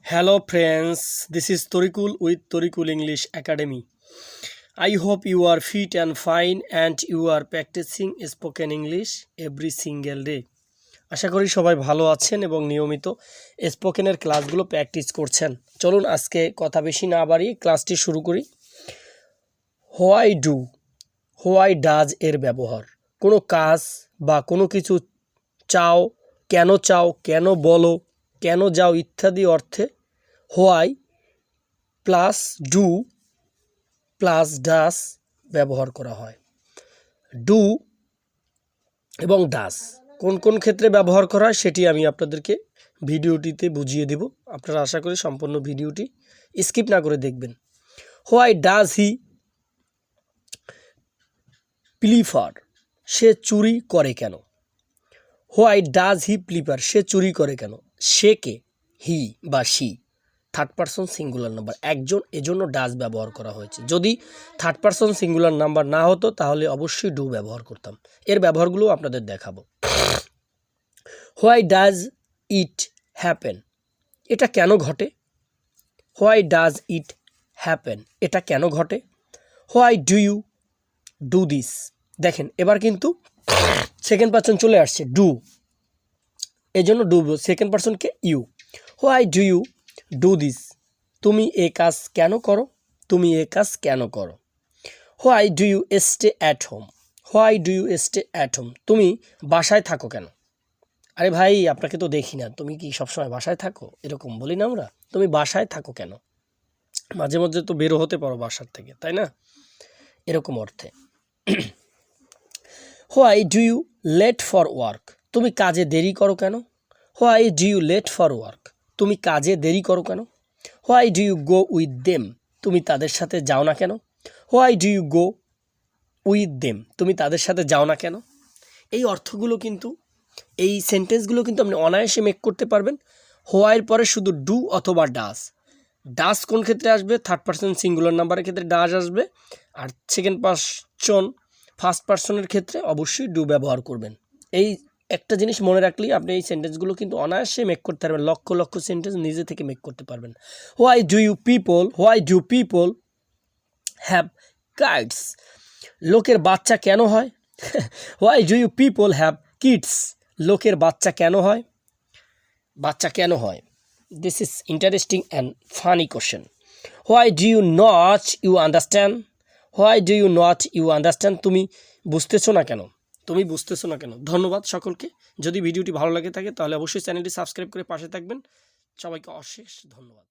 Hello friends, this is Tarikul with Tarikul English Academy. I hope you are fit and fine and you are practicing spoken English every single day. আশা করি সবাই ভালো আছেন এবং নিয়মিত স্পোকেনের ক্লাসগুলো practice করছেন। চলুন আজকে কথা বেশি না বাড়িয়ে ক্লাসটি শুরু করি। হোয়াই ডাজ এর ব্যবহার কোনো কাজ বা কোনো কিছু চাও, কেন বলো, কেন যাও ইত্যাদি অর্থে হোয়াই প্লাস ডু প্লাস ডাস ব্যবহার করা হয়। ডু এবং ডাস কোন কোন ক্ষেত্রে ব্যবহার করা হয় সেটি আমি আপনাদেরকে ভিডিওটিতে বুঝিয়ে দেব। আপনারা আশা করি সম্পূর্ণ ভিডিওটি স্কিপ না করে দেখবেন। হোয়াই ডাজ হি প্লিফার, সে চুরি করে কেন। হোয়াই ডাজ হি প্লিফার, সে চুরি করে কেন। সে কে, হি বা she, third person singular number, একজন, এজন্য ডাজ ব্যবহার করা হয়েছে। যদি থার্ড পারসন সিঙ্গুলার নাম্বার না হতো তাহলে অবশ্যই ডু ব্যবহার করতাম। এর ব্যবহারগুলো আপনাদের দেখাবো। হোয়াই ডাজ ইট হ্যাপেন, এটা কেন ঘটে। হোয়াই ডাজ ইট হ্যাপেন, এটা কেন ঘটে। Why do you do this, দেখেন এবার কিন্তু সেকেন্ড পারসন চলে আসছে ডু, এজন্য ডু, সেকেন্ড পারসনকে you. Why do you do this, তুমি এ কাজ কেন করো, তুমি এ কাজ কেন করো। Why do you stay at home, why do you stay at home, তুমি বাসায় থাকো কেন। আরে ভাই আপনাকে তো দেখি না, তুমি কি সবসময় বাসায় থাকো, এরকম বলি না আমরা। তুমি বাসায় থাকো কেন, মাঝে মধ্যে তো বেরো হতে পারো বাসার থেকে, তাই না, এরকম অর্থে। Why do you late for work, তুমি কাজে দেরি করো কেন। Why do you late for work, তুমি কাজে দেরি করো কেন। Why do you go with them, তুমি তাদের সাথে যাও না কেন। Why do you go with them, তুমি তাদের সাথে যাও না কেন। এই অর্থগুলো কিন্তু, এই সেন্টেন্সগুলো কিন্তু আপনি অনায়াসে মেক করতে পারবেন। হোয়াইয়ের পরে শুধু ডু অথবা ডাস। ডাস কোন ক্ষেত্রে আসবে, থার্ড পারসন সিঙ্গুলার নাম্বারের ক্ষেত্রে ডাস আসবে, আর সেকেন্ড পারসন ফার্স্ট পারসনের ক্ষেত্রে অবশ্যই ডু ব্যবহার করবেন। এই একটা জিনিস মনে রাখলেই আপনি এই সেন্টেন্সগুলো কিন্তু অনায়াসে মেক করতে পারবেন, লক্ষ লক্ষ সেন্টেন্স নিজে থেকে মেক করতে পারবেন। Why do people have kites, লোকের বাচ্চা কেন হয়। Why do you people have kids, লোকের বাচ্চা কেন হয়, বাচ্চা কেন হয়। This is interesting and funny question. Why do you not you understand, why do you not you understand, তুমি বুঝতেছো না কেন, তুমি বুঝতেছো না কেন। ধন্যবাদ সকলকে। যদি ভিডিওটি ভালো লাগে থাকে তাহলে অবশ্যই চ্যানেলটি সাবস্ক্রাইব করে পাশে থাকবেন। সবাইকে অশেষ ধন্যবাদ।